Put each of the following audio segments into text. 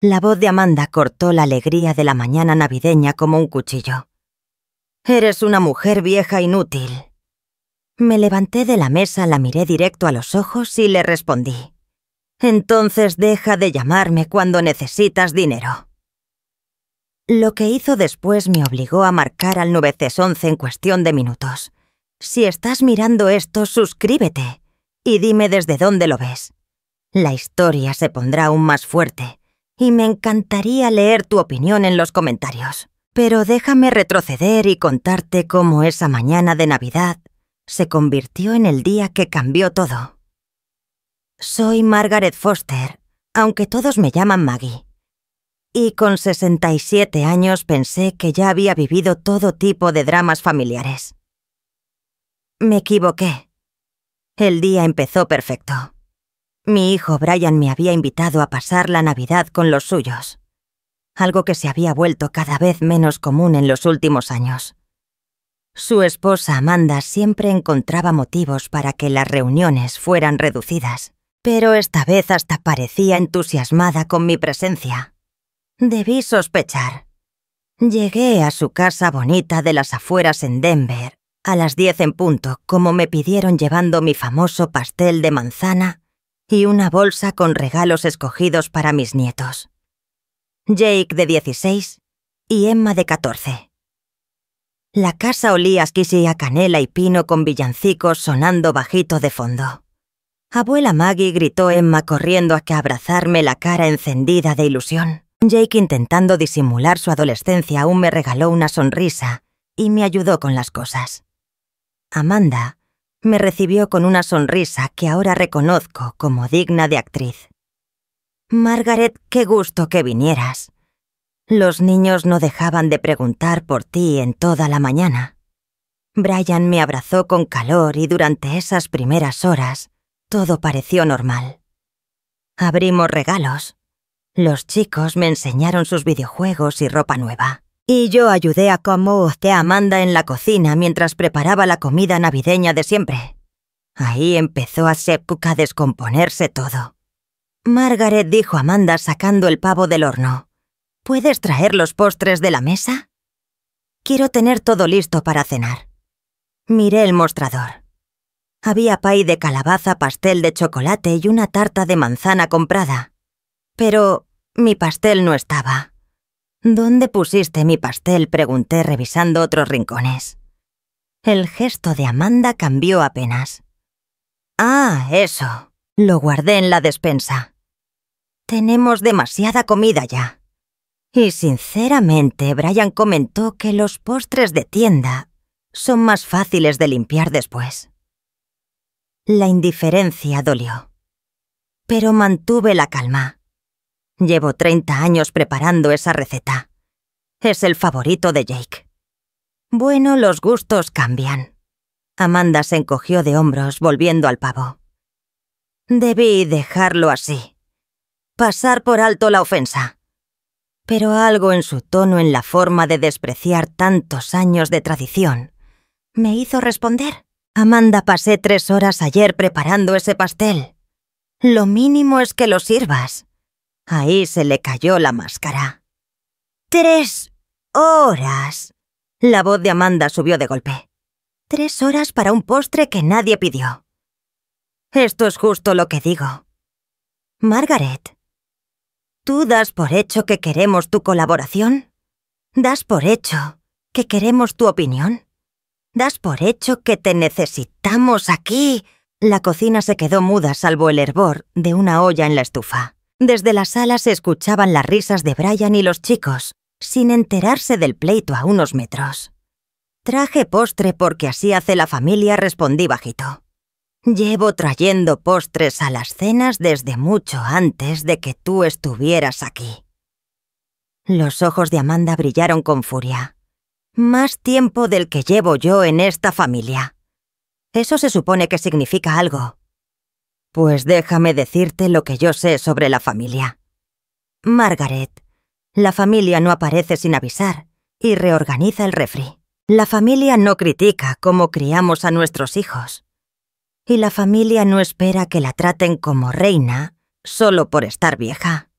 La voz de Amanda cortó la alegría de la mañana navideña como un cuchillo. «Eres una mujer vieja inútil». Me levanté de la mesa, la miré directo a los ojos y le respondí: «Entonces deja de llamarme cuando necesitas dinero». Lo que hizo después me obligó a marcar al 911 en cuestión de minutos. Si estás mirando esto, suscríbete y dime desde dónde lo ves. La historia se pondrá aún más fuerte y me encantaría leer tu opinión en los comentarios. Pero déjame retroceder y contarte cómo esa mañana de Navidad se convirtió en el día que cambió todo. Soy Margaret Foster, aunque todos me llaman Maggie. Y con 67 años pensé que ya había vivido todo tipo de dramas familiares. Me equivoqué. El día empezó perfecto. Mi hijo Brian me había invitado a pasar la Navidad con los suyos, algo que se había vuelto cada vez menos común en los últimos años. Su esposa Amanda siempre encontraba motivos para que las reuniones fueran reducidas, pero esta vez hasta parecía entusiasmada con mi presencia. Debí sospechar. Llegué a su casa bonita de las afueras en Denver a las 10 en punto, como me pidieron, llevando mi famoso pastel de manzana y una bolsa con regalos escogidos para mis nietos. Jake, de 16, y Emma, de 14. La casa olía a canela y pino, con villancicos sonando bajito de fondo. Abuela Maggie, gritó Emma, corriendo a abrazarme, la cara encendida de ilusión. Jake, intentando disimular su adolescencia, aún me regaló una sonrisa y me ayudó con las cosas. Amanda me recibió con una sonrisa que ahora reconozco como digna de actriz. «Margaret, qué gusto que vinieras. Los niños no dejaban de preguntar por ti en toda la mañana». Brian me abrazó con calor y durante esas primeras horas todo pareció normal. Abrimos regalos. Los chicos me enseñaron sus videojuegos y ropa nueva. Y yo ayudé a Amanda en la cocina mientras preparaba la comida navideña de siempre. Ahí empezó a descomponerse todo. «Margaret», dijo Amanda, sacando el pavo del horno, «¿puedes traer los postres de la mesa? Quiero tener todo listo para cenar». Miré el mostrador. Había pay de calabaza, pastel de chocolate y una tarta de manzana comprada. Pero mi pastel no estaba. «¿Dónde pusiste mi pastel?», pregunté, revisando otros rincones. El gesto de Amanda cambió apenas. «Ah, eso. Lo guardé en la despensa. Tenemos demasiada comida ya». Y sinceramente, Brian comentó que los postres de tienda son más fáciles de limpiar después. La indiferencia dolió. Pero mantuve la calma. Llevo 30 años preparando esa receta. Es el favorito de Jake. Bueno, los gustos cambian. Amanda se encogió de hombros, volviendo al pavo. Debí dejarlo así. Pasar por alto la ofensa. Pero algo en su tono, en la forma de despreciar tantos años de tradición, me hizo responder. «Amanda, pasé 3 horas ayer preparando ese pastel. Lo mínimo es que lo sirvas». Ahí se le cayó la máscara. «3 horas». La voz de Amanda subió de golpe. 3 horas para un postre que nadie pidió. Esto es justo lo que digo. Margaret, ¿tú das por hecho que queremos tu colaboración? ¿Das por hecho que queremos tu opinión? ¿Das por hecho que te necesitamos aquí? La cocina se quedó muda, salvo el hervor de una olla en la estufa. Desde la sala se escuchaban las risas de Brian y los chicos, sin enterarse del pleito a unos metros. «Traje postre porque así hace la familia», respondí bajito. «Llevo trayendo postres a las cenas desde mucho antes de que tú estuvieras aquí». Los ojos de Amanda brillaron con furia. «Más tiempo del que llevo yo en esta familia. Eso se supone que significa algo». «Pues déjame decirte lo que yo sé sobre la familia. Margaret, la familia no aparece sin avisar y reorganiza el refri. La familia no critica cómo criamos a nuestros hijos. Y la familia no espera que la traten como reina solo por estar vieja.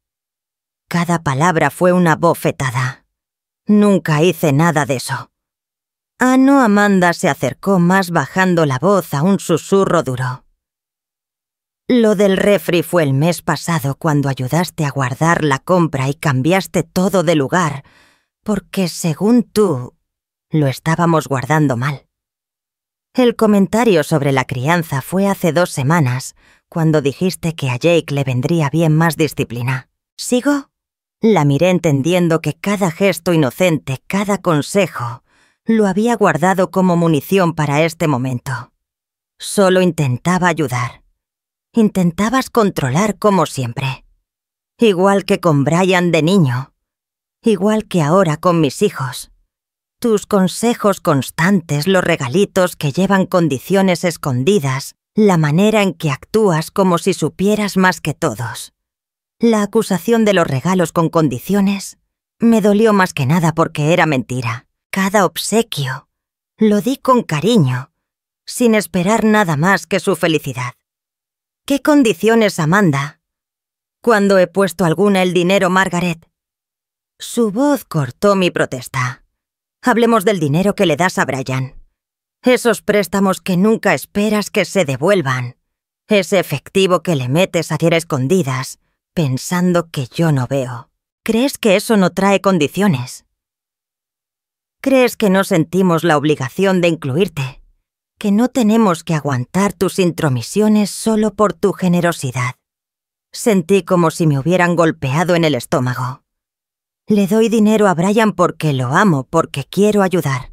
Cada palabra fue una bofetada. Nunca hice nada de eso. Amanda se acercó más bajando la voz a un susurro duro. Lo del refri fue el mes pasado cuando ayudaste a guardar la compra y cambiaste todo de lugar, porque según tú, lo estábamos guardando mal. El comentario sobre la crianza fue hace 2 semanas, cuando dijiste que a Jake le vendría bien más disciplina. ¿Sigo? La miré entendiendo que cada gesto inocente, cada consejo, lo había guardado como munición para este momento. Solo intentaba ayudar. Intentabas controlar como siempre. Igual que con Brian de niño. Igual que ahora con mis hijos. Tus consejos constantes, los regalitos que llevan condiciones escondidas, la manera en que actúas como si supieras más que todos. La acusación de los regalos con condiciones me dolió más que nada porque era mentira. Cada obsequio lo di con cariño, sin esperar nada más que su felicidad. ¿Qué condiciones, Amanda? ¿Cuándo he puesto alguna el dinero, Margaret? Su voz cortó mi protesta. Hablemos del dinero que le das a Brian. Esos préstamos que nunca esperas que se devuelvan. Ese efectivo que le metes a hacer escondidas, pensando que yo no veo. ¿Crees que eso no trae condiciones? ¿Crees que no sentimos la obligación de incluirte? ¿Que no tenemos que aguantar tus intromisiones solo por tu generosidad? Sentí como si me hubieran golpeado en el estómago. Le doy dinero a Brian porque lo amo, porque quiero ayudar.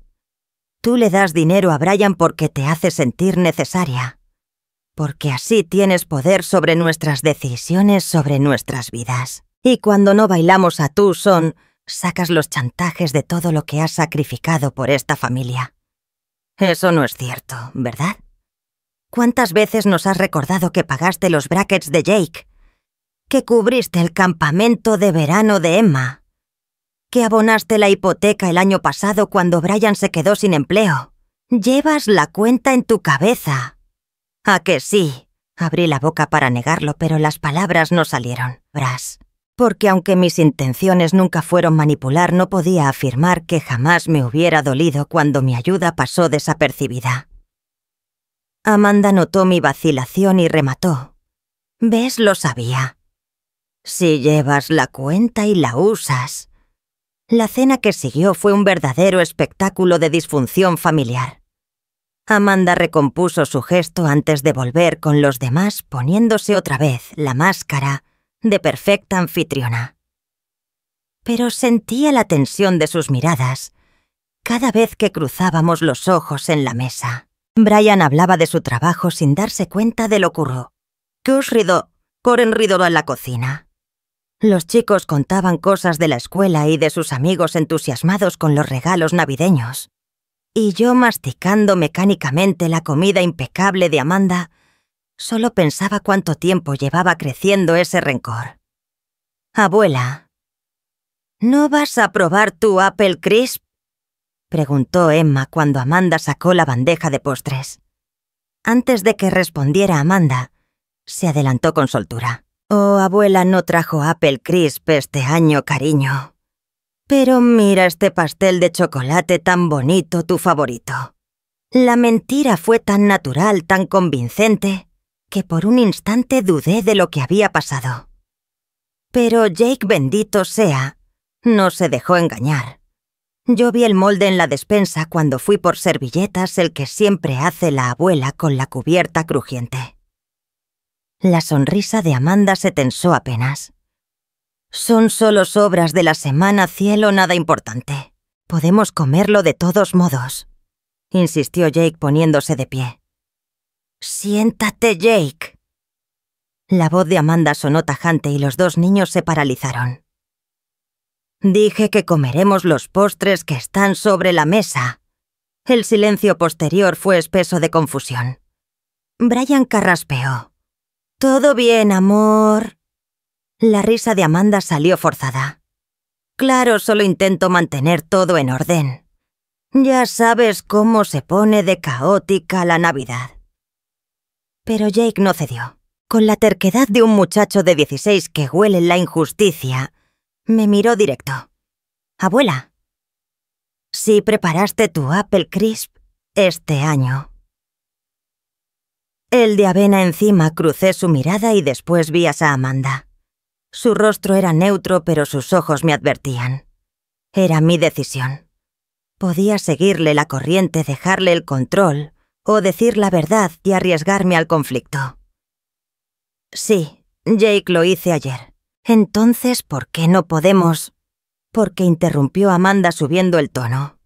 Tú le das dinero a Brian porque te hace sentir necesaria. Porque así tienes poder sobre nuestras decisiones, sobre nuestras vidas. Y cuando no bailamos a tu son, sacas los chantajes de todo lo que has sacrificado por esta familia. Eso no es cierto, ¿verdad? ¿Cuántas veces nos has recordado que pagaste los brackets de Jake? Que cubriste el campamento de verano de Emma. Que abonaste la hipoteca el año pasado cuando Brian se quedó sin empleo. Llevas la cuenta en tu cabeza. ¿A que sí? Abrí la boca para negarlo, pero las palabras no salieron. Brass. Porque aunque mis intenciones nunca fueron manipular, no podía afirmar que jamás me hubiera dolido cuando mi ayuda pasó desapercibida. Amanda notó mi vacilación y remató. ¿Ves? Lo sabía. Si llevas la cuenta y la usas. La cena que siguió fue un verdadero espectáculo de disfunción familiar. Amanda recompuso su gesto antes de volver con los demás, poniéndose otra vez la máscara de perfecta anfitriona. Pero sentía la tensión de sus miradas cada vez que cruzábamos los ojos en la mesa. Brian hablaba de su trabajo sin darse cuenta de lo ocurrió. «¿Qué os rido? Corren rido en la cocina». Los chicos contaban cosas de la escuela y de sus amigos entusiasmados con los regalos navideños. Y yo, masticando mecánicamente la comida impecable de Amanda, solo pensaba cuánto tiempo llevaba creciendo ese rencor. «Abuela, ¿no vas a probar tu Apple Crisp?», preguntó Emma cuando Amanda sacó la bandeja de postres. Antes de que respondiera Amanda, se adelantó con soltura. «Oh, abuela no trajo Apple Crisp este año, cariño. Pero mira este pastel de chocolate tan bonito, tu favorito». La mentira fue tan natural, tan convincente, que por un instante dudé de lo que había pasado. Pero Jake, bendito sea, no se dejó engañar. Yo vi el molde en la despensa cuando fui por servilletas, el que siempre hace la abuela con la cubierta crujiente. La sonrisa de Amanda se tensó apenas. «Son solo sobras de la semana, cielo, nada importante. Podemos comerlo de todos modos», insistió Jake poniéndose de pie. «Siéntate, Jake». La voz de Amanda sonó tajante y los 2 niños se paralizaron. «Dije que comeremos los postres que están sobre la mesa». El silencio posterior fue espeso de confusión. Brian carraspeó. «Todo bien, amor». La risa de Amanda salió forzada. «Claro, solo intento mantener todo en orden. Ya sabes cómo se pone de caótica la Navidad». Pero Jake no cedió. Con la terquedad de un muchacho de 16 que huele la injusticia, Me miró directo. «Abuela, sí preparaste tu Apple Crisp este año». El de avena encima crucé su mirada y después vi a Amanda. Su rostro era neutro, pero sus ojos me advertían. Era mi decisión. Podía seguirle la corriente, dejarle el control, o decir la verdad y arriesgarme al conflicto. Sí, Jake, lo hice ayer. Entonces, ¿por qué no podemos? Porque interrumpió Amanda subiendo el tono.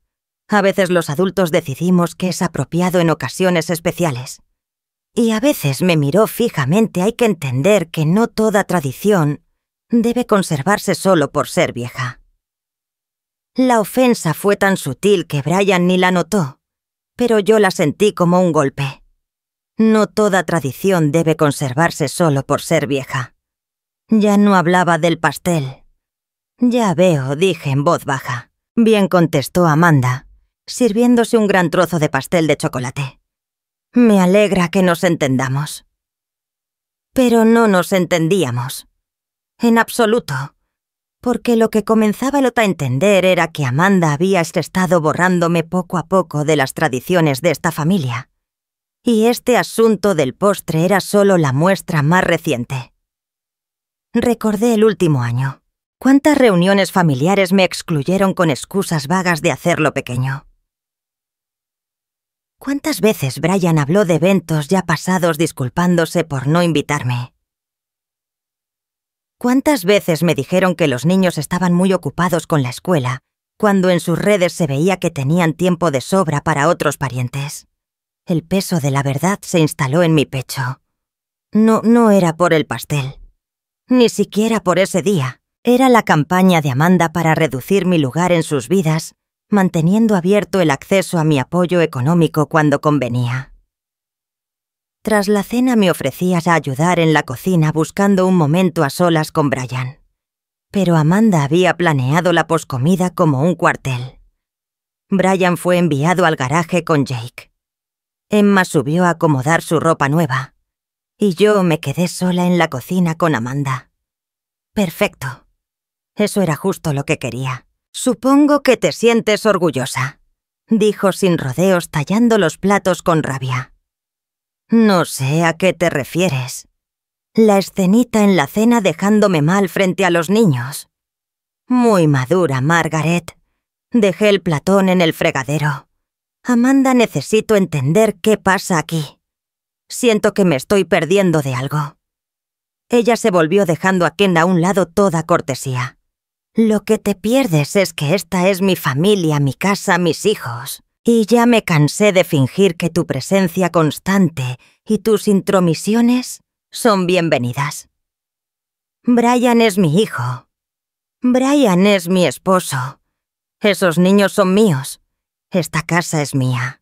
A veces los adultos decidimos que es apropiado en ocasiones especiales. Y a veces me miró fijamente. Hay que entender que no toda tradición debe conservarse solo por ser vieja. La ofensa fue tan sutil que Brian ni la notó, pero yo la sentí como un golpe. No toda tradición debe conservarse solo por ser vieja. Ya no hablaba del pastel. «Ya veo», dije en voz baja. «Bien», contestó Amanda, sirviéndose un gran trozo de pastel de chocolate. «Me alegra que nos entendamos». Pero no nos entendíamos. En absoluto. Porque lo que comenzaba a entender era que Amanda había estado borrándome poco a poco de las tradiciones de esta familia. Y este asunto del postre era solo la muestra más reciente. Recordé el último año. ¿Cuántas reuniones familiares me excluyeron con excusas vagas de hacerlo pequeño? ¿Cuántas veces Brian habló de eventos ya pasados disculpándose por no invitarme? ¿Cuántas veces me dijeron que los niños estaban muy ocupados con la escuela, cuando en sus redes se veía que tenían tiempo de sobra para otros parientes? El peso de la verdad se instaló en mi pecho. No era por el pastel. Ni siquiera por ese día. Era la campaña de Amanda para reducir mi lugar en sus vidas, manteniendo abierto el acceso a mi apoyo económico cuando convenía. Tras la cena me ofrecías a ayudar en la cocina buscando un momento a solas con Brian. Pero Amanda había planeado la poscomida como un cuartel. Brian fue enviado al garaje con Jake. Emma subió a acomodar su ropa nueva. Y yo me quedé sola en la cocina con Amanda. Perfecto. Eso era justo lo que quería. «Supongo que te sientes orgullosa», dijo sin rodeos, tallando los platos con rabia. «No sé a qué te refieres. La escenita en la cena dejándome mal frente a los niños». «Muy madura, Margaret». Dejé el platón en el fregadero. «Amanda, necesito entender qué pasa aquí. Siento que me estoy perdiendo de algo». Ella se volvió dejando a Ken a un lado toda cortesía. «Lo que te pierdes es que esta es mi familia, mi casa, mis hijos. Y ya me cansé de fingir que tu presencia constante y tus intromisiones son bienvenidas. Brian es mi hijo. Brian es mi esposo. Esos niños son míos. Esta casa es mía.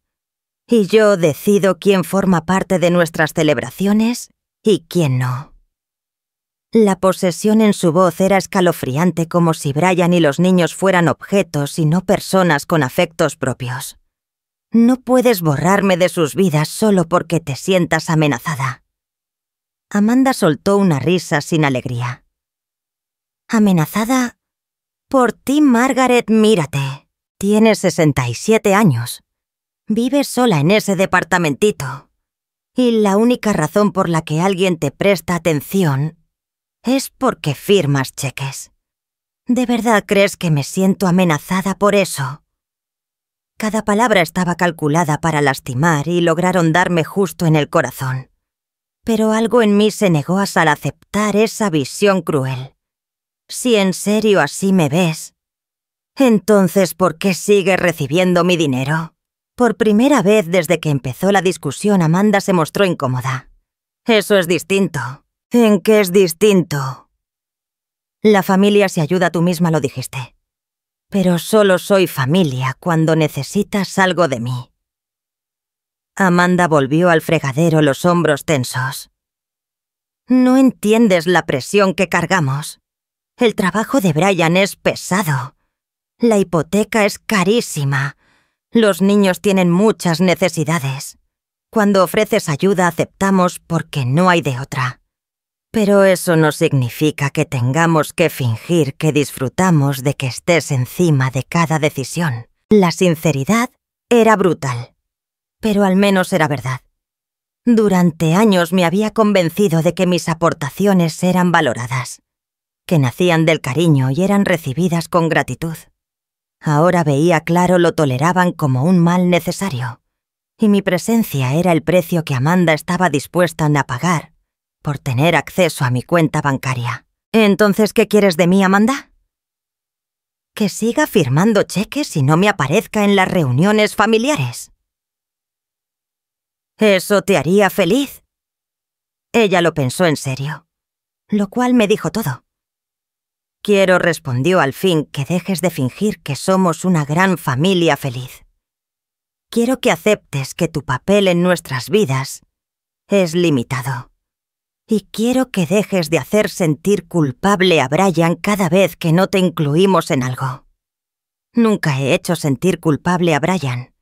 Y yo decido quién forma parte de nuestras celebraciones y quién no». La posesión en su voz era escalofriante, como si Brian y los niños fueran objetos y no personas con afectos propios. No puedes borrarme de sus vidas solo porque te sientas amenazada. Amanda soltó una risa sin alegría. ¿Amenazada? Por ti, Margaret, mírate. Tienes 67 años. Vives sola en ese departamentito. Y la única razón por la que alguien te presta atención es porque firmas cheques. ¿De verdad crees que me siento amenazada por eso? Cada palabra estaba calculada para lastimar y lograron darme justo en el corazón. Pero algo en mí se negó a aceptar esa visión cruel. Si en serio así me ves, entonces ¿por qué sigues recibiendo mi dinero? Por primera vez desde que empezó la discusión, Amanda se mostró incómoda. Eso es distinto. ¿En qué es distinto? La familia se ayuda, tú misma lo dijiste. Pero solo soy familia cuando necesitas algo de mí. Amanda volvió al fregadero, los hombros tensos. No entiendes la presión que cargamos. El trabajo de Brian es pesado. La hipoteca es carísima. Los niños tienen muchas necesidades. Cuando ofreces ayuda aceptamos porque no hay de otra. Pero eso no significa que tengamos que fingir que disfrutamos de que estés encima de cada decisión. La sinceridad era brutal, pero al menos era verdad. Durante años me había convencido de que mis aportaciones eran valoradas, que nacían del cariño y eran recibidas con gratitud. Ahora veía claro lo toleraban como un mal necesario, y mi presencia era el precio que Amanda estaba dispuesta a pagar por tener acceso a mi cuenta bancaria. ¿Entonces qué quieres de mí, Amanda? ¿Que siga firmando cheques y no me aparezca en las reuniones familiares? ¿Eso te haría feliz? Ella lo pensó en serio, lo cual me dijo todo. Quiero, respondió al fin, que dejes de fingir que somos una gran familia feliz. Quiero que aceptes que tu papel en nuestras vidas es limitado. Y quiero que dejes de hacer sentir culpable a Brian cada vez que no te incluimos en algo. Nunca he hecho sentir culpable a Brian.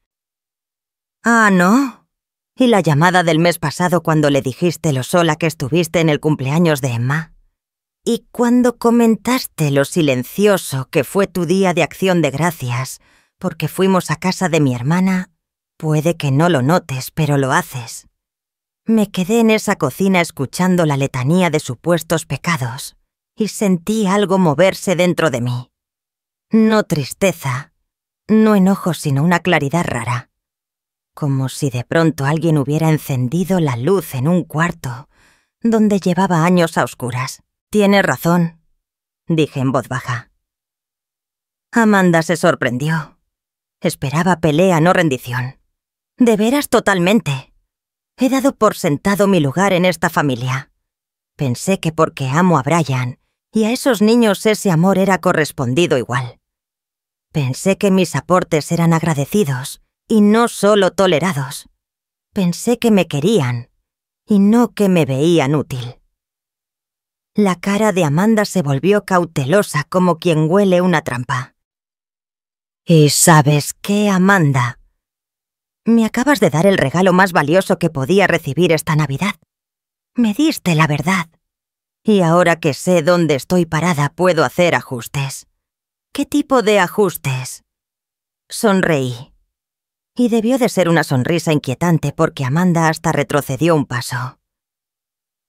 Ah, ¿no? ¿Y la llamada del mes pasado cuando le dijiste lo sola que estuviste en el cumpleaños de Emma? ¿Y cuando comentaste lo silencioso que fue tu día de acción de gracias porque fuimos a casa de mi hermana? Puede que no lo notes, pero lo haces. Me quedé en esa cocina escuchando la letanía de supuestos pecados y sentí algo moverse dentro de mí. No tristeza, no enojo, sino una claridad rara. Como si de pronto alguien hubiera encendido la luz en un cuarto donde llevaba años a oscuras. Tienes razón, dije en voz baja. Amanda se sorprendió. Esperaba pelea, no rendición. De veras, totalmente. He dado por sentado mi lugar en esta familia. Pensé que porque amo a Brian y a esos niños ese amor era correspondido igual. Pensé que mis aportes eran agradecidos y no solo tolerados. Pensé que me querían y no que me veían útil. La cara de Amanda se volvió cautelosa como quien huele una trampa. ¿Y sabes qué, Amanda? Me acabas de dar el regalo más valioso que podía recibir esta Navidad. Me diste la verdad. Y ahora que sé dónde estoy parada, puedo hacer ajustes. ¿Qué tipo de ajustes? Sonreí. Y debió de ser una sonrisa inquietante porque Amanda hasta retrocedió un paso.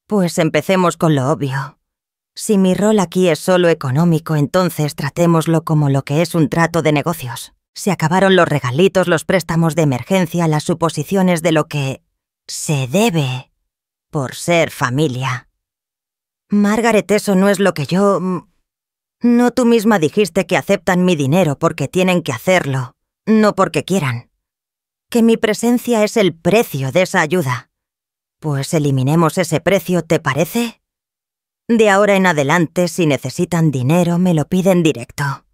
Pues empecemos con lo obvio. Si mi rol aquí es solo económico, entonces tratémoslo como lo que es un trato de negocios. Se acabaron los regalitos, los préstamos de emergencia, las suposiciones de lo que se debe por ser familia. Margaret, eso no es lo que yo... No, tú misma dijiste que aceptan mi dinero porque tienen que hacerlo, no porque quieran. Que mi presencia es el precio de esa ayuda. Pues eliminemos ese precio, ¿te parece? De ahora en adelante, si necesitan dinero, me lo piden directo.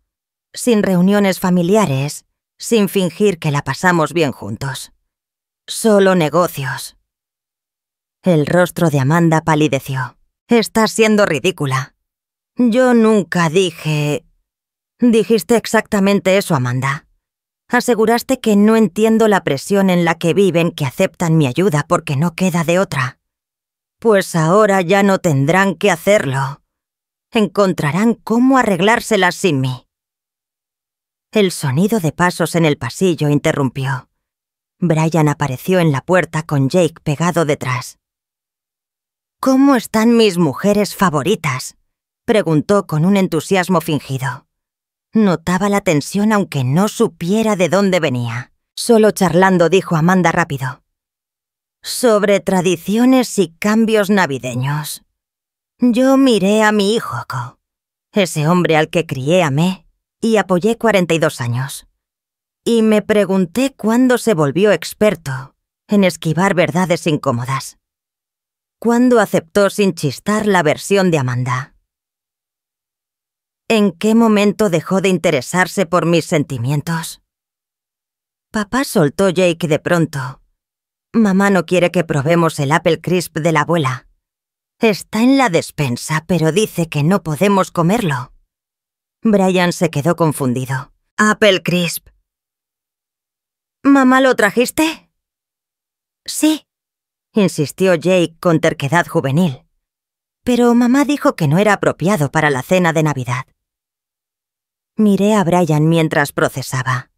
Sin reuniones familiares, sin fingir que la pasamos bien juntos. Solo negocios. El rostro de Amanda palideció. Estás siendo ridícula. Yo nunca dije... Dijiste exactamente eso, Amanda. Aseguraste que no entiendo la presión en la que viven, que aceptan mi ayuda porque no queda de otra. Pues ahora ya no tendrán que hacerlo. Encontrarán cómo arreglárselas sin mí. El sonido de pasos en el pasillo interrumpió. Brian apareció en la puerta con Jake pegado detrás. ¿Cómo están mis mujeres favoritas?, preguntó con un entusiasmo fingido. Notaba la tensión aunque no supiera de dónde venía. Solo charlando, dijo Amanda rápido. Sobre tradiciones y cambios navideños. Yo miré a mi hijo, ese hombre al que crié, amé y apoyé 42 años. Y me pregunté cuándo se volvió experto en esquivar verdades incómodas. ¿Cuándo aceptó sin chistar la versión de Amanda? ¿En qué momento dejó de interesarse por mis sentimientos? Papá soltó Jake de pronto. Mamá no quiere que probemos el Apple Crisp de la abuela. Está en la despensa, pero dice que no podemos comerlo. Brian se quedó confundido. Apple Crisp. ¿Mamá lo trajiste? Sí, insistió Jake con terquedad juvenil. pero mamá dijo que no era apropiado para la cena de Navidad. Miré a Brian mientras procesaba.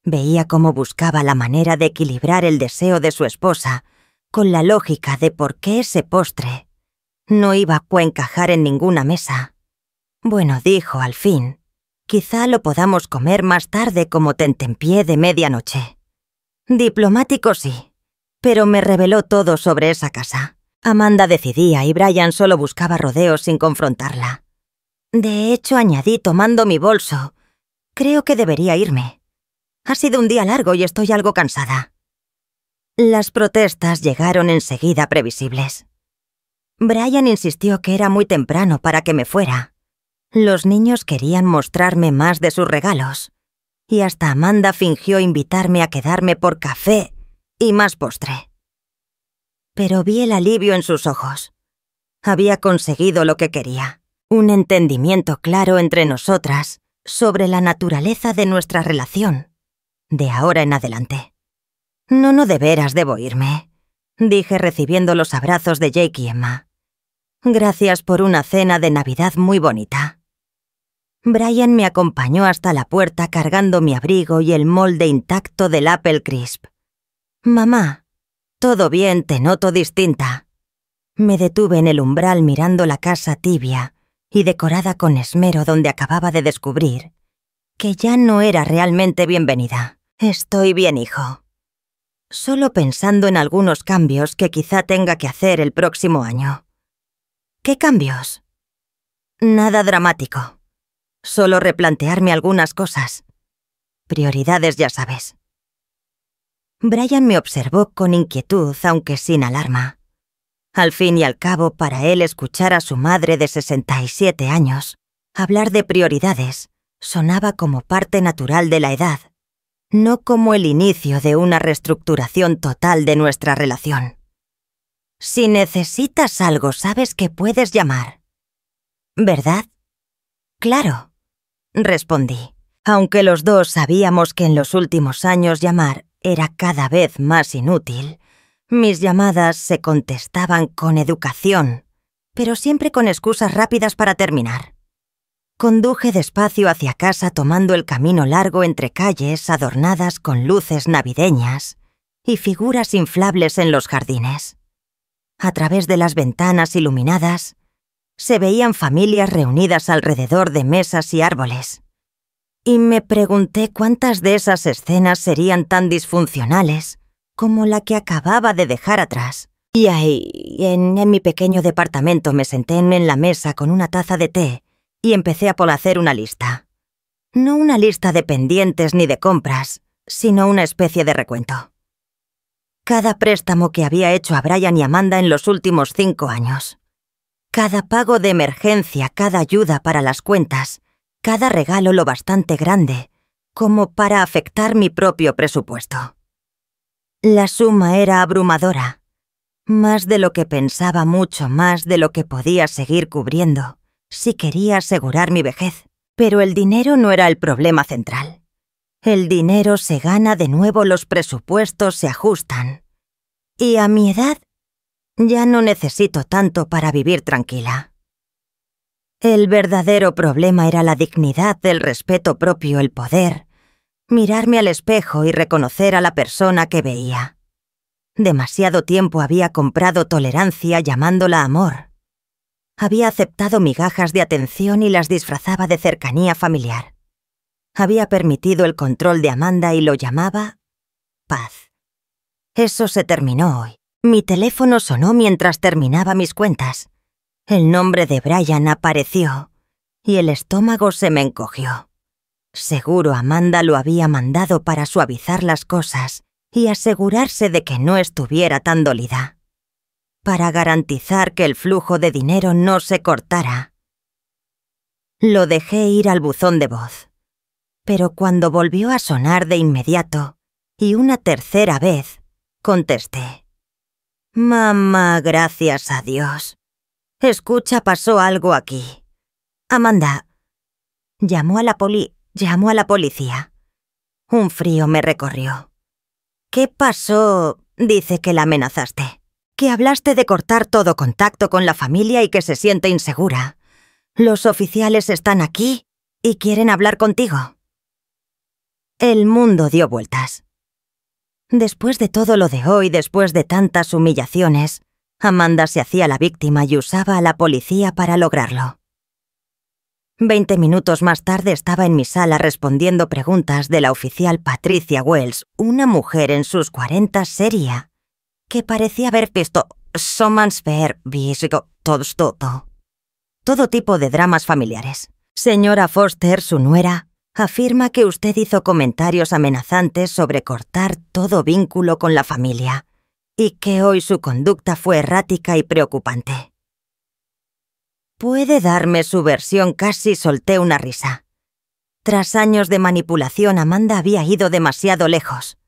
Veía cómo buscaba la manera de equilibrar el deseo de su esposa con la lógica de por qué ese postre no iba a encajar en ninguna mesa. Bueno, dijo al fin, quizá lo podamos comer más tarde como tentempié de medianoche. Diplomático sí, pero me reveló todo sobre esa casa. Amanda decidía y Brian solo buscaba rodeos sin confrontarla. De hecho, añadí tomando mi bolso, creo que debería irme. Ha sido un día largo y estoy algo cansada. Las protestas llegaron enseguida previsibles. Brian insistió que era muy temprano para que me fuera. Los niños querían mostrarme más de sus regalos, y hasta Amanda fingió invitarme a quedarme por café y más postre. Pero vi el alivio en sus ojos. Había conseguido lo que quería, un entendimiento claro entre nosotras sobre la naturaleza de nuestra relación, de ahora en adelante. No, de veras debo irme, dije recibiendo los abrazos de Jake y Emma. Gracias por una cena de Navidad muy bonita. Brian me acompañó hasta la puerta cargando mi abrigo y el molde intacto del Apple Crisp. Mamá, todo bien, te noto distinta. Me detuve en el umbral mirando la casa tibia y decorada con esmero donde acababa de descubrir que ya no era realmente bienvenida. Estoy bien, hijo. Solo pensando en algunos cambios que quizá tenga que hacer el próximo año. ¿Qué cambios? Nada dramático. Solo replantearme algunas cosas. Prioridades, ya sabes. Brian me observó con inquietud, aunque sin alarma. Al fin y al cabo, para él escuchar a su madre de 67 años hablar de prioridades sonaba como parte natural de la edad, no como el inicio de una reestructuración total de nuestra relación. Si necesitas algo, sabes que puedes llamar. ¿Verdad? Claro, respondí, aunque los dos sabíamos que en los últimos años llamar era cada vez más inútil. Mis llamadas se contestaban con educación, pero siempre con excusas rápidas para terminar. Conduje despacio hacia casa tomando el camino largo entre calles adornadas con luces navideñas y figuras inflables en los jardines. A través de las ventanas iluminadas, se veían familias reunidas alrededor de mesas y árboles. Y me pregunté cuántas de esas escenas serían tan disfuncionales como la que acababa de dejar atrás. Y ahí, en mi pequeño departamento, me senté en la mesa con una taza de té y empecé a hacer una lista. No una lista de pendientes ni de compras, sino una especie de recuento. Cada préstamo que había hecho a Brian y Amanda en los últimos 5 años. Cada pago de emergencia, cada ayuda para las cuentas, cada regalo lo bastante grande como para afectar mi propio presupuesto. La suma era abrumadora, más de lo que pensaba, mucho más de lo que podía seguir cubriendo si quería asegurar mi vejez. Pero el dinero no era el problema central. El dinero se gana de nuevo, los presupuestos se ajustan. Y a mi edad, ya no necesito tanto para vivir tranquila. El verdadero problema era la dignidad, el respeto propio, el poder, mirarme al espejo y reconocer a la persona que veía. Demasiado tiempo había comprado tolerancia llamándola amor. Había aceptado migajas de atención y las disfrazaba de cercanía familiar. Había permitido el control de Amanda y lo llamaba paz. Eso se terminó hoy. Mi teléfono sonó mientras terminaba mis cuentas. El nombre de Brian apareció y el estómago se me encogió. Seguro Amanda lo había mandado para suavizar las cosas y asegurarse de que no estuviera tan dolida. Para garantizar que el flujo de dinero no se cortara. Lo dejé ir al buzón de voz, pero cuando volvió a sonar de inmediato, y una tercera vez, contesté. Mamá, gracias a Dios. Escucha, pasó algo aquí. Amanda. Llamó a la policía. Un frío me recorrió. ¿Qué pasó? Dice que la amenazaste. Que hablaste de cortar todo contacto con la familia y que se siente insegura. Los oficiales están aquí y quieren hablar contigo. El mundo dio vueltas. Después de todo lo de hoy, después de tantas humillaciones, Amanda se hacía la víctima y usaba a la policía para lograrlo. 20 minutos más tarde estaba en mi sala respondiendo preguntas de la oficial Patricia Wells, una mujer en sus 40 seria, que parecía haber visto todo tipo de dramas familiares. Señora Foster, su nuera, afirma que usted hizo comentarios amenazantes sobre cortar todo vínculo con la familia y que hoy su conducta fue errática y preocupante. ¿Puede darme su versión? Casi solté una risa. Tras años de manipulación, Amanda había ido demasiado lejos.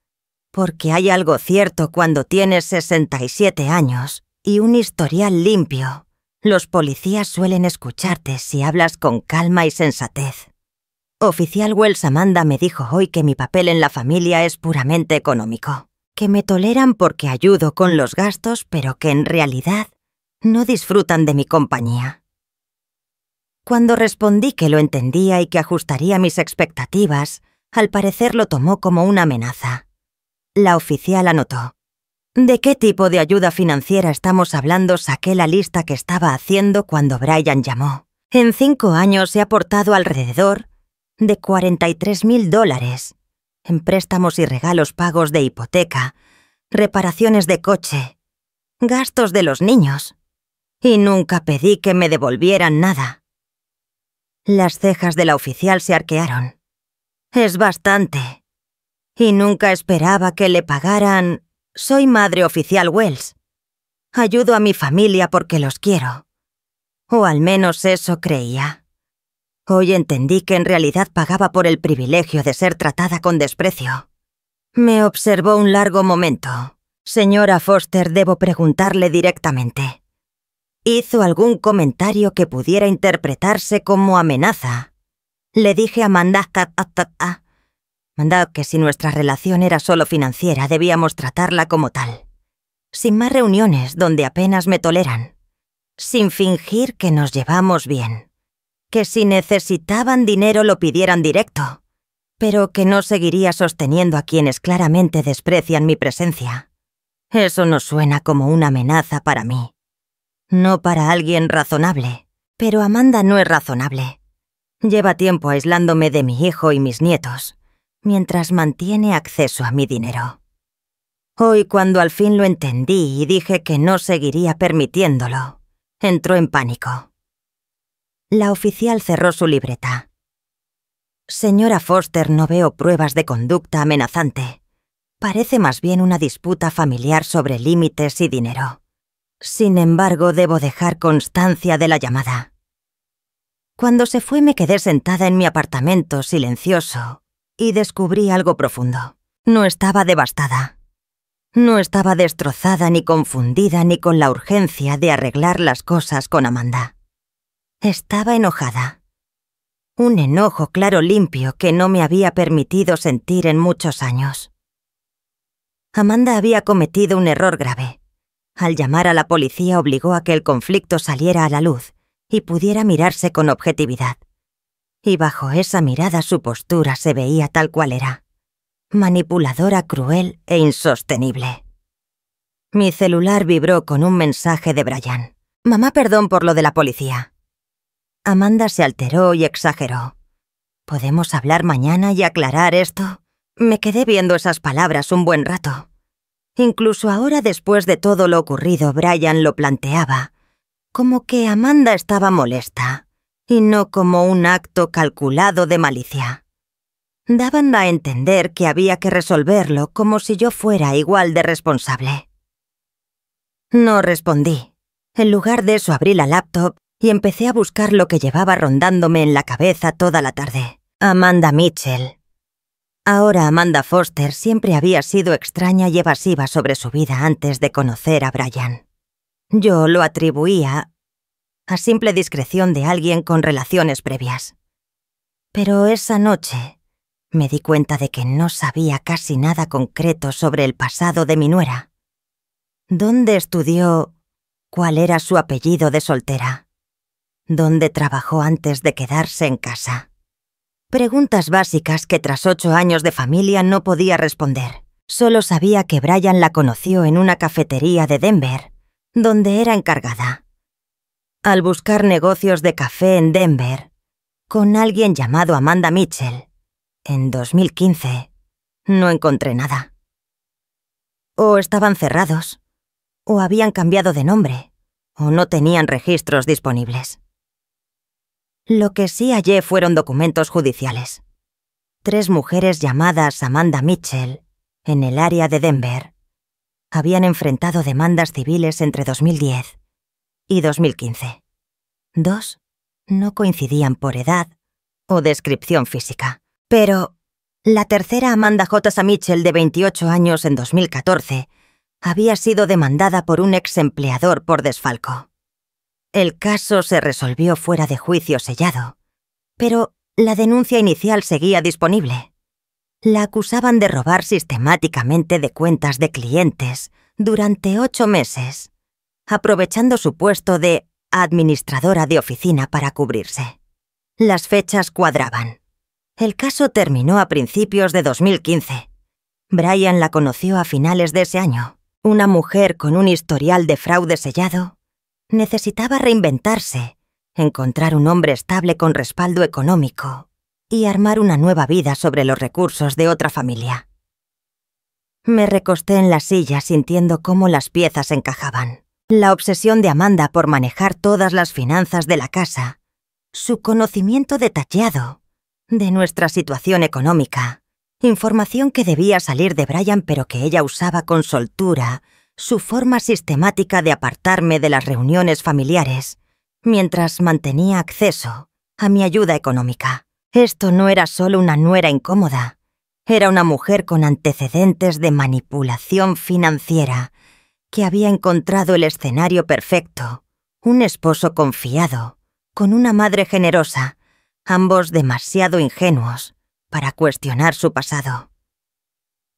Porque hay algo cierto cuando tienes 67 años y un historial limpio. Los policías suelen escucharte si hablas con calma y sensatez. Oficial Wells, Amanda me dijo hoy que mi papel en la familia es puramente económico, que me toleran porque ayudo con los gastos, pero que en realidad no disfrutan de mi compañía. Cuando respondí que lo entendía y que ajustaría mis expectativas, al parecer lo tomó como una amenaza. La oficial anotó. ¿De qué tipo de ayuda financiera estamos hablando? Saqué la lista que estaba haciendo cuando Brian llamó. En 5 años he aportado alrededor de $43,000 en préstamos y regalos, pagos de hipoteca, reparaciones de coche, gastos de los niños. Y nunca pedí que me devolvieran nada. Las cejas de la oficial se arquearon. Es bastante. Y nunca esperaba que le pagaran. Soy madre oficial Wells. Ayudo a mi familia porque los quiero. O al menos eso creía. Hoy entendí que en realidad pagaba por el privilegio de ser tratada con desprecio. Me observó un largo momento. Señora Foster, debo preguntarle directamente. ¿Hizo algún comentario que pudiera interpretarse como amenaza? Le dije a Amanda que si nuestra relación era solo financiera, debíamos tratarla como tal. Sin más reuniones donde apenas me toleran. Sin fingir que nos llevamos bien. Que si necesitaban dinero lo pidieran directo. Pero que no seguiría sosteniendo a quienes claramente desprecian mi presencia. Eso no suena como una amenaza para mí. No para alguien razonable. Pero Amanda no es razonable. Lleva tiempo aislándome de mi hijo y mis nietos, mientras mantiene acceso a mi dinero. Hoy, cuando al fin lo entendí y dije que no seguiría permitiéndolo, entró en pánico. La oficial cerró su libreta. Señora Foster, no veo pruebas de conducta amenazante. Parece más bien una disputa familiar sobre límites y dinero. Sin embargo, debo dejar constancia de la llamada. Cuando se fue me quedé sentada en mi apartamento silencioso y descubrí algo profundo. No estaba devastada. No estaba destrozada ni confundida ni con la urgencia de arreglar las cosas con Amanda. Estaba enojada. Un enojo claro, limpio, que no me había permitido sentir en muchos años. Amanda había cometido un error grave. Al llamar a la policía obligó a que el conflicto saliera a la luz y pudiera mirarse con objetividad. Y bajo esa mirada su postura se veía tal cual era. Manipuladora, cruel e insostenible. Mi celular vibró con un mensaje de Brian. «Mamá, perdón por lo de la policía». Amanda se alteró y exageró. «¿Podemos hablar mañana y aclarar esto?» Me quedé viendo esas palabras un buen rato. Incluso ahora, después de todo lo ocurrido, Brian lo planteaba como que Amanda estaba molesta, y no como un acto calculado de malicia. Daban a entender que había que resolverlo como si yo fuera igual de responsable. No respondí. En lugar de eso abrí la laptop y empecé a buscar lo que llevaba rondándome en la cabeza toda la tarde. Amanda Mitchell. Ahora Amanda Foster siempre había sido extraña y evasiva sobre su vida antes de conocer a Brian. Yo lo atribuía a simple discreción de alguien con relaciones previas. Pero esa noche me di cuenta de que no sabía casi nada concreto sobre el pasado de mi nuera. ¿Dónde estudió? ¿Cuál era su apellido de soltera? ¿Dónde trabajó antes de quedarse en casa? Preguntas básicas que tras 8 años de familia no podía responder. Solo sabía que Brian la conoció en una cafetería de Denver, donde era encargada. Al buscar negocios de café en Denver, con alguien llamado Amanda Mitchell, en 2015, no encontré nada. O estaban cerrados, o habían cambiado de nombre, o no tenían registros disponibles. Lo que sí hallé fueron documentos judiciales. 3 mujeres llamadas Amanda Mitchell, en el área de Denver, habían enfrentado demandas civiles entre 2010 y 2015. 2 no coincidían por edad o descripción física, pero la tercera, Amanda J. Mitchell, de 28 años, en 2014, había sido demandada por un ex empleador por desfalco. El caso se resolvió fuera de juicio sellado, pero la denuncia inicial seguía disponible. La acusaban de robar sistemáticamente de cuentas de clientes durante 8 meses, aprovechando su puesto de administradora de oficina para cubrirse. Las fechas cuadraban. El caso terminó a principios de 2015. Brian la conoció a finales de ese año. Una mujer con un historial de fraude sellado necesitaba reinventarse, encontrar un hombre estable con respaldo económico y armar una nueva vida sobre los recursos de otra familia. Me recosté en la silla sintiendo cómo las piezas encajaban. La obsesión de Amanda por manejar todas las finanzas de la casa, su conocimiento detallado de nuestra situación económica, información que debía salir de Brian pero que ella usaba con soltura, su forma sistemática de apartarme de las reuniones familiares, mientras mantenía acceso a mi ayuda económica. Esto no era solo una nuera incómoda, era una mujer con antecedentes de manipulación financiera que había encontrado el escenario perfecto, un esposo confiado, con una madre generosa, ambos demasiado ingenuos para cuestionar su pasado.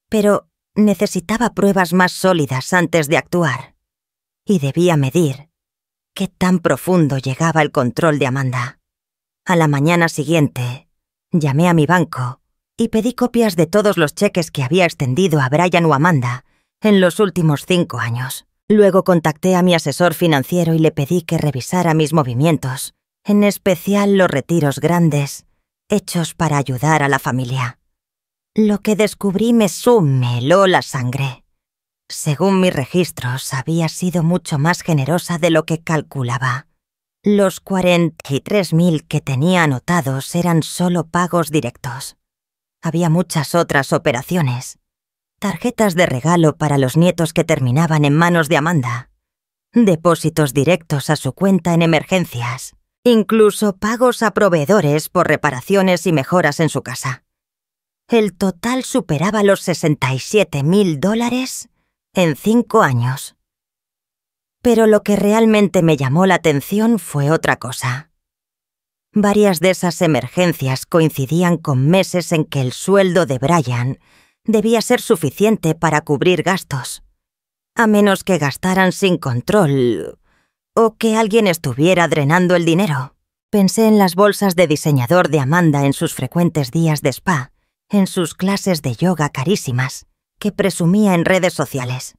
Pero necesitaba pruebas más sólidas antes de actuar, y debía medir qué tan profundo llegaba el control de Amanda. A la mañana siguiente, llamé a mi banco y pedí copias de todos los cheques que había extendido a Brian o Amanda en los últimos 5 años. Luego contacté a mi asesor financiero y le pedí que revisara mis movimientos, en especial los retiros grandes, hechos para ayudar a la familia. Lo que descubrí me heló la sangre. Según mis registros, había sido mucho más generosa de lo que calculaba. Los 43.000 que tenía anotados eran solo pagos directos. Había muchas otras operaciones. Tarjetas de regalo para los nietos que terminaban en manos de Amanda. Depósitos directos a su cuenta en emergencias. Incluso pagos a proveedores por reparaciones y mejoras en su casa. El total superaba los $67.000 en 5 años. Pero lo que realmente me llamó la atención fue otra cosa. Varias de esas emergencias coincidían con meses en que el sueldo de Brian debía ser suficiente para cubrir gastos, a menos que gastaran sin control o que alguien estuviera drenando el dinero. Pensé en las bolsas de diseñador de Amanda en sus frecuentes días de spa, en sus clases de yoga carísimas, que presumía en redes sociales.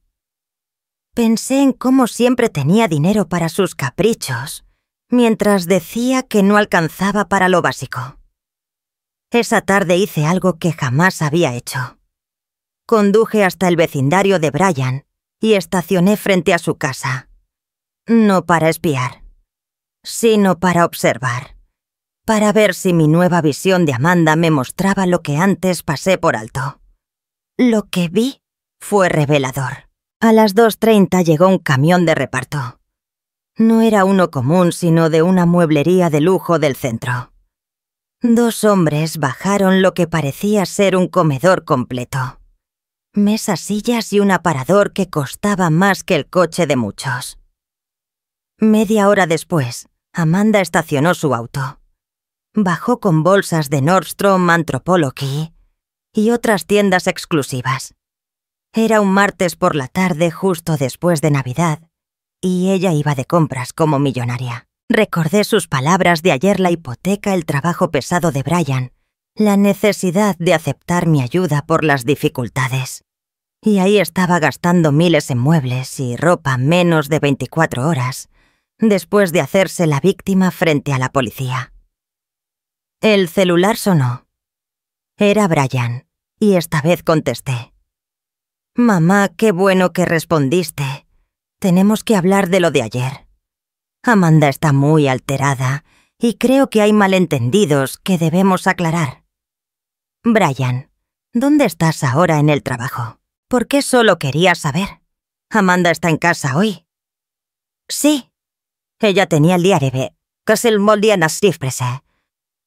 Pensé en cómo siempre tenía dinero para sus caprichos, mientras decía que no alcanzaba para lo básico. Esa tarde hice algo que jamás había hecho. Conduje hasta el vecindario de Brian y estacioné frente a su casa. No para espiar, sino para observar, para ver si mi nueva visión de Amanda me mostraba lo que antes pasé por alto. Lo que vi fue revelador. A las 2:30 llegó un camión de reparto. No era uno común, sino de una mueblería de lujo del centro. 2 hombres bajaron lo que parecía ser un comedor completo. Mesas, sillas y un aparador que costaba más que el coche de muchos. Media hora después, Amanda estacionó su auto. Bajó con bolsas de Nordstrom, Anthropologie y otras tiendas exclusivas. Era un martes por la tarde justo después de Navidad, y ella iba de compras como millonaria. Recordé sus palabras de ayer: la hipoteca, el trabajo pesado de Brian, la necesidad de aceptar mi ayuda por las dificultades. Y ahí estaba gastando miles en muebles y ropa menos de 24 horas, después de hacerse la víctima frente a la policía. El celular sonó. Era Brian, y esta vez contesté. «Mamá, qué bueno que respondiste. Tenemos que hablar de lo de ayer. Amanda está muy alterada y creo que hay malentendidos que debemos aclarar. Brian, ¿dónde estás ahora en el trabajo? ¿Por qué solo quería saber? ¿Amanda está en casa hoy?» «Sí». Ella tenía el diario, que es el molde en skriftpresse.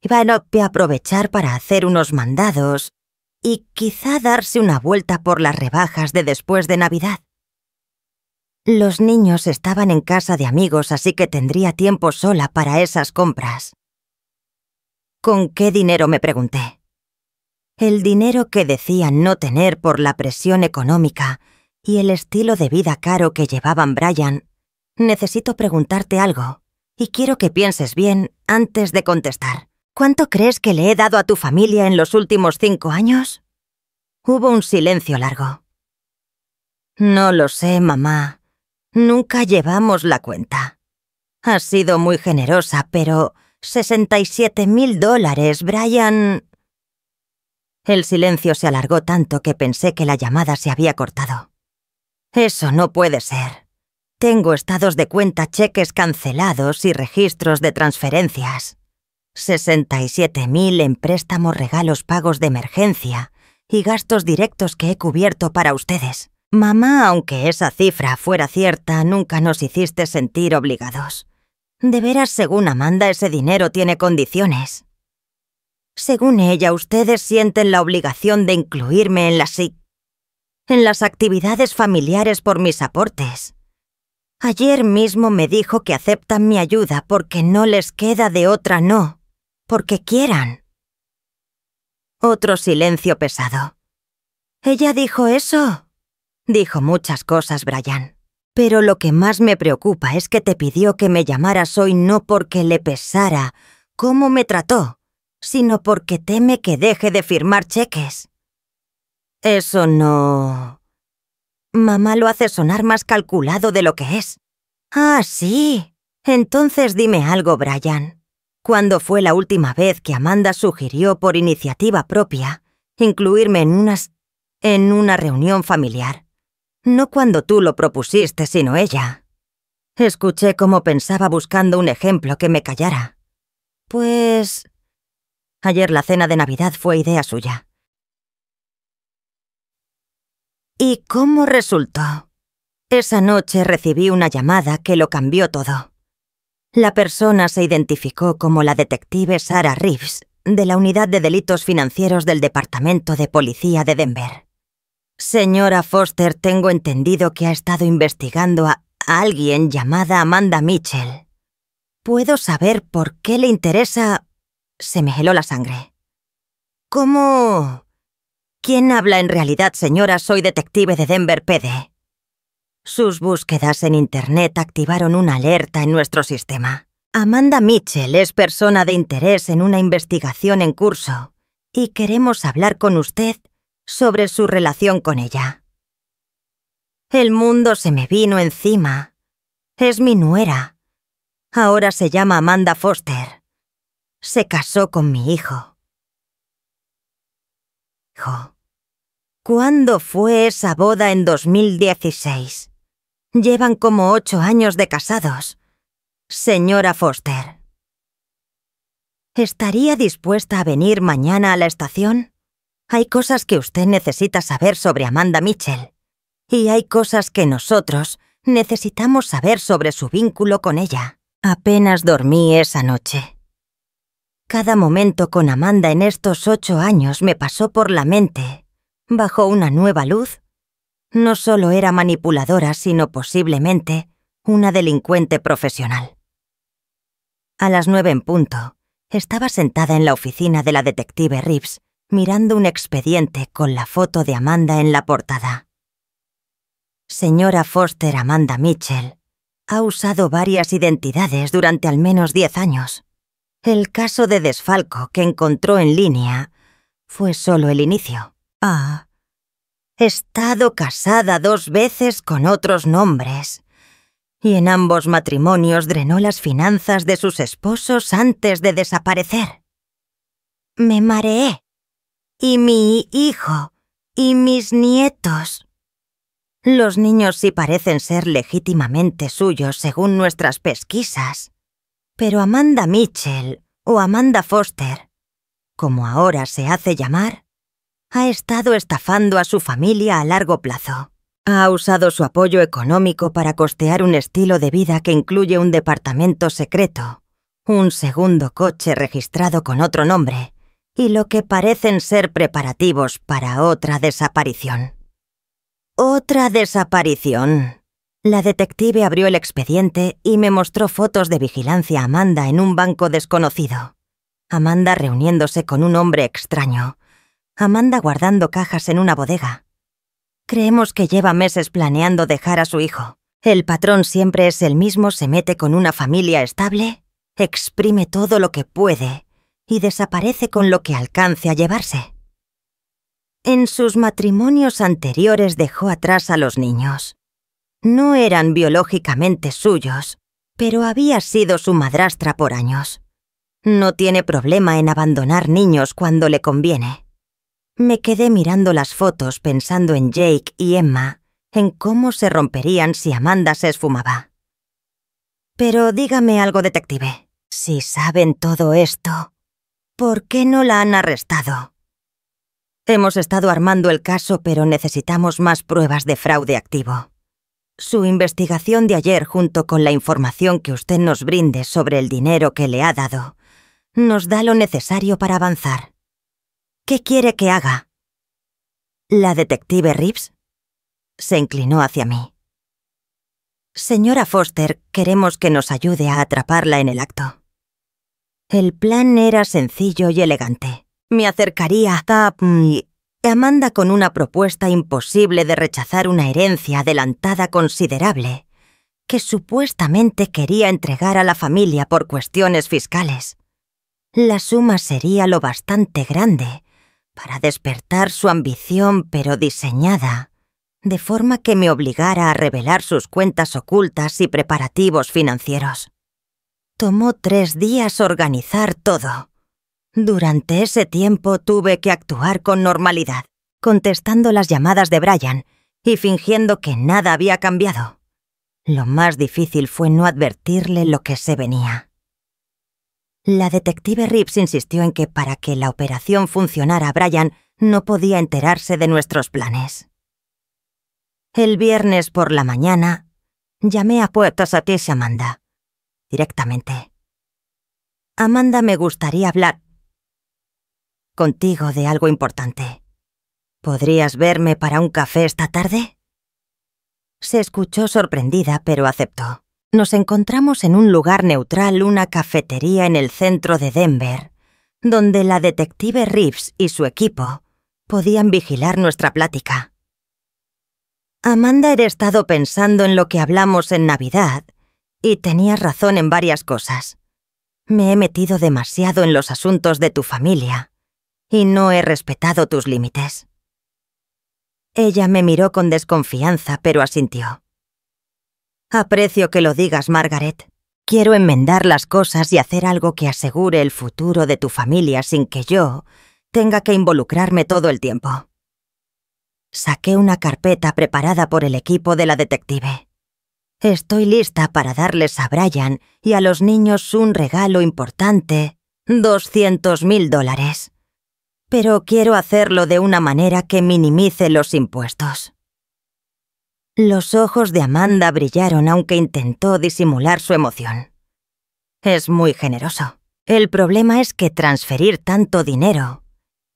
Iban a aprovechar para hacer unos mandados y quizá darse una vuelta por las rebajas de después de Navidad. Los niños estaban en casa de amigos, así que tendría tiempo sola para esas compras. ¿Con qué dinero?, me pregunté. El dinero que decían no tener por la presión económica y el estilo de vida caro que llevaban Brian. Necesito preguntarte algo, y quiero que pienses bien antes de contestar. ¿Cuánto crees que le he dado a tu familia en los últimos 5 años? Hubo un silencio largo. No lo sé, mamá. Nunca llevamos la cuenta. Has sido muy generosa, pero $67,000, Brian. El silencio se alargó tanto que pensé que la llamada se había cortado. Eso no puede ser. Tengo estados de cuenta, cheques cancelados y registros de transferencias. 67,000 en préstamos, regalos, pagos de emergencia y gastos directos que he cubierto para ustedes. Mamá, aunque esa cifra fuera cierta, nunca nos hiciste sentir obligados. De veras, según Amanda, ese dinero tiene condiciones. Según ella, ustedes sienten la obligación de incluirme en las actividades familiares por mis aportes. Ayer mismo me dijo que aceptan mi ayuda porque no les queda de otra, no, porque quieran. Otro silencio pesado. ¿Ella dijo eso? Dijo muchas cosas, Brian. Pero lo que más me preocupa es que te pidió que me llamaras hoy no porque le pesara cómo me trató, sino porque teme que deje de firmar cheques. Eso no... Mamá lo hace sonar más calculado de lo que es. Ah, sí. Entonces dime algo, Brian. ¿Cuándo fue la última vez que Amanda sugirió por iniciativa propia incluirme en una reunión familiar? No cuando tú lo propusiste, sino ella. Escuché cómo pensaba buscando un ejemplo que me callara. Pues... Ayer la cena de Navidad fue idea suya. ¿Y cómo resultó? Esa noche recibí una llamada que lo cambió todo. La persona se identificó como la detective Sarah Reeves, de la Unidad de Delitos Financieros del Departamento de Policía de Denver. Señora Foster, tengo entendido que ha estado investigando a alguien llamada Amanda Mitchell. ¿Puedo saber por qué le interesa...? Se me heló la sangre. ¿Cómo...? ¿Quién habla en realidad, señora? Soy detective de Denver PD. Sus búsquedas en Internet activaron una alerta en nuestro sistema. Amanda Mitchell es persona de interés en una investigación en curso y queremos hablar con usted sobre su relación con ella. El mundo se me vino encima. Es mi nuera. Ahora se llama Amanda Foster. Se casó con mi hijo. ¿Cuándo fue esa boda? En 2016. Llevan como 8 años de casados. Señora Foster. ¿Estaría dispuesta a venir mañana a la estación? Hay cosas que usted necesita saber sobre Amanda Mitchell. Y hay cosas que nosotros necesitamos saber sobre su vínculo con ella. Apenas dormí esa noche. Cada momento con Amanda en estos 8 años me pasó por la mente. Bajo una nueva luz, no solo era manipuladora, sino posiblemente una delincuente profesional. A las 9 en punto, estaba sentada en la oficina de la detective Reeves, mirando un expediente con la foto de Amanda en la portada. Señora Foster Amanda Mitchell ha usado varias identidades durante al menos 10 años. El caso de desfalco que encontró en línea fue solo el inicio. Ha estado casada 2 veces con otros nombres, y en ambos matrimonios drenó las finanzas de sus esposos antes de desaparecer. Me mareé. Y mi hijo, y mis nietos. Los niños sí parecen ser legítimamente suyos según nuestras pesquisas, pero Amanda Mitchell, o Amanda Foster, como ahora se hace llamar, ha estado estafando a su familia a largo plazo. Ha usado su apoyo económico para costear un estilo de vida que incluye un departamento secreto, un segundo coche registrado con otro nombre, y lo que parecen ser preparativos para otra desaparición. ¡Otra desaparición! La detective abrió el expediente y me mostró fotos de vigilancia a Amanda en un banco desconocido. Amanda reuniéndose con un hombre extraño. Amanda guardando cajas en una bodega. Creemos que lleva meses planeando dejar a su hijo. El patrón siempre es el mismo, se mete con una familia estable, exprime todo lo que puede y desaparece con lo que alcance a llevarse. En sus matrimonios anteriores dejó atrás a los niños. No eran biológicamente suyos, pero había sido su madrastra por años. No tiene problema en abandonar niños cuando le conviene. Me quedé mirando las fotos pensando en Jake y Emma, en cómo se romperían si Amanda se esfumaba. Pero dígame algo, detective. Si saben todo esto, ¿por qué no la han arrestado? Hemos estado armando el caso, pero necesitamos más pruebas de fraude activo. Su investigación de ayer, junto con la información que usted nos brinde sobre el dinero que le ha dado, nos da lo necesario para avanzar. ¿Qué quiere que haga? ¿La detective Reeves? Se inclinó hacia mí. Señora Foster, queremos que nos ayude a atraparla en el acto. El plan era sencillo y elegante. Me acercaría a Amanda con una propuesta imposible de rechazar una herencia adelantada considerable que supuestamente quería entregar a la familia por cuestiones fiscales. La suma sería lo bastante grande para despertar su ambición, pero diseñada de forma que me obligara a revelar sus cuentas ocultas y preparativos financieros. Tomó 3 días organizar todo. Durante ese tiempo tuve que actuar con normalidad, contestando las llamadas de Brian y fingiendo que nada había cambiado. Lo más difícil fue no advertirle lo que se venía. La detective Reeves insistió en que para que la operación funcionara, Brian no podía enterarse de nuestros planes. El viernes por la mañana, llamé a puertas a ti, Amanda, directamente. Amanda, me gustaría hablar contigo de algo importante. ¿Podrías verme para un café esta tarde? Se escuchó sorprendida, pero aceptó. Nos encontramos en un lugar neutral, una cafetería en el centro de Denver, donde la detective Reeves y su equipo podían vigilar nuestra plática. Amanda, he estado pensando en lo que hablamos en Navidad, y tenías razón en varias cosas. Me he metido demasiado en los asuntos de tu familia, y no he respetado tus límites. Ella me miró con desconfianza, pero asintió. Aprecio que lo digas, Margaret. Quiero enmendar las cosas y hacer algo que asegure el futuro de tu familia sin que yo tenga que involucrarme todo el tiempo. Saqué una carpeta preparada por el equipo de la detective. Estoy lista para darles a Brian y a los niños un regalo importante, $200,000. Pero quiero hacerlo de una manera que minimice los impuestos. Los ojos de Amanda brillaron aunque intentó disimular su emoción. Es muy generoso. El problema es que transferir tanto dinero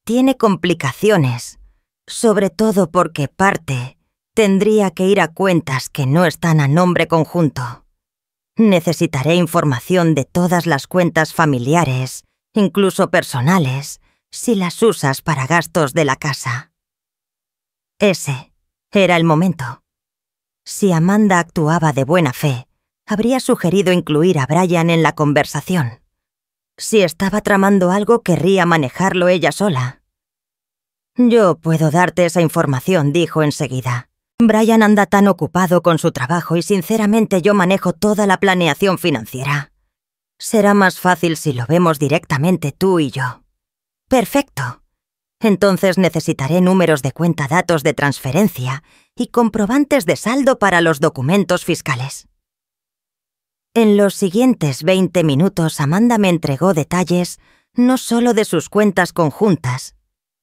tiene complicaciones, sobre todo porque parte tendría que ir a cuentas que no están a nombre conjunto. Necesitaré información de todas las cuentas familiares, incluso personales, si las usas para gastos de la casa. Ese era el momento. Si Amanda actuaba de buena fe, habría sugerido incluir a Brian en la conversación. Si estaba tramando algo, querría manejarlo ella sola. «Yo puedo darte esa información», dijo enseguida. «Brian anda tan ocupado con su trabajo y sinceramente yo manejo toda la planeación financiera. Será más fácil si lo vemos directamente tú y yo». «Perfecto. Entonces necesitaré números de cuenta, datos de transferencia y comprobantes de saldo para los documentos fiscales». En los siguientes 20 minutos Amanda me entregó detalles no solo de sus cuentas conjuntas,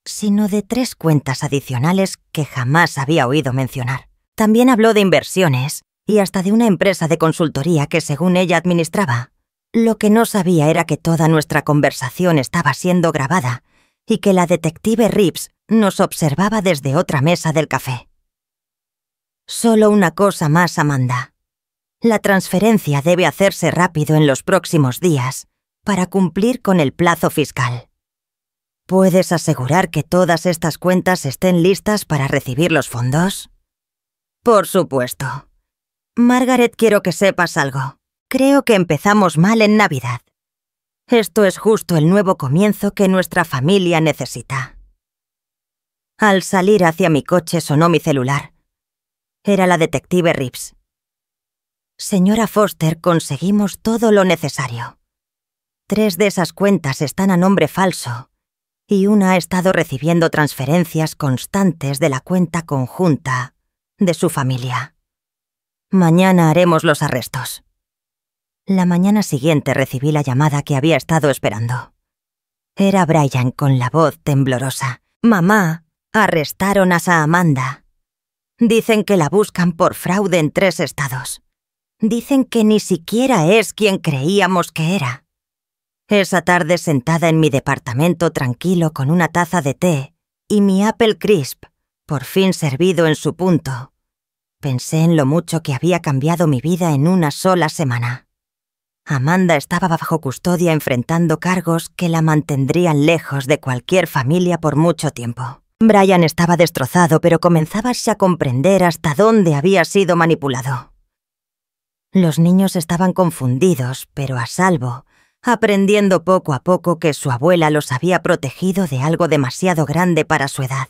sino de 3 cuentas adicionales que jamás había oído mencionar. También habló de inversiones y hasta de una empresa de consultoría que según ella administraba. Lo que no sabía era que toda nuestra conversación estaba siendo grabada y que la detective Reeves nos observaba desde otra mesa del café. «Solo una cosa más, Amanda. La transferencia debe hacerse rápido en los próximos días para cumplir con el plazo fiscal. ¿Puedes asegurar que todas estas cuentas estén listas para recibir los fondos?» «Por supuesto. Margaret, quiero que sepas algo. Creo que empezamos mal en Navidad. Esto es justo el nuevo comienzo que nuestra familia necesita». Al salir hacia mi coche sonó mi celular. Era la detective Reeves. «Señora Foster, conseguimos todo lo necesario. 3 de esas cuentas están a nombre falso y una ha estado recibiendo transferencias constantes de la cuenta conjunta de su familia. Mañana haremos los arrestos». La mañana siguiente recibí la llamada que había estado esperando. Era Brian con la voz temblorosa. «Mamá, arrestaron a Amanda. Dicen que la buscan por fraude en 3 estados. Dicen que ni siquiera es quien creíamos que era». Esa tarde, sentada en mi departamento tranquilo con una taza de té y mi Apple Crisp, por fin servido en su punto, pensé en lo mucho que había cambiado mi vida en una sola semana. Amanda estaba bajo custodia enfrentando cargos que la mantendrían lejos de cualquier familia por mucho tiempo. Brian estaba destrozado, pero comenzábase a comprender hasta dónde había sido manipulado. Los niños estaban confundidos, pero a salvo, aprendiendo poco a poco que su abuela los había protegido de algo demasiado grande para su edad.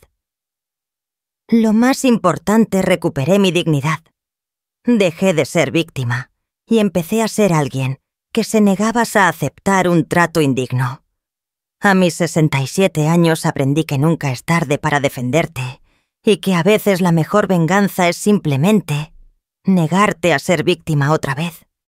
Lo más importante, recuperé mi dignidad. Dejé de ser víctima y empecé a ser alguien que se negaba a aceptar un trato indigno. A mis 67 años aprendí que nunca es tarde para defenderte y que a veces la mejor venganza es simplemente negarte a ser víctima otra vez.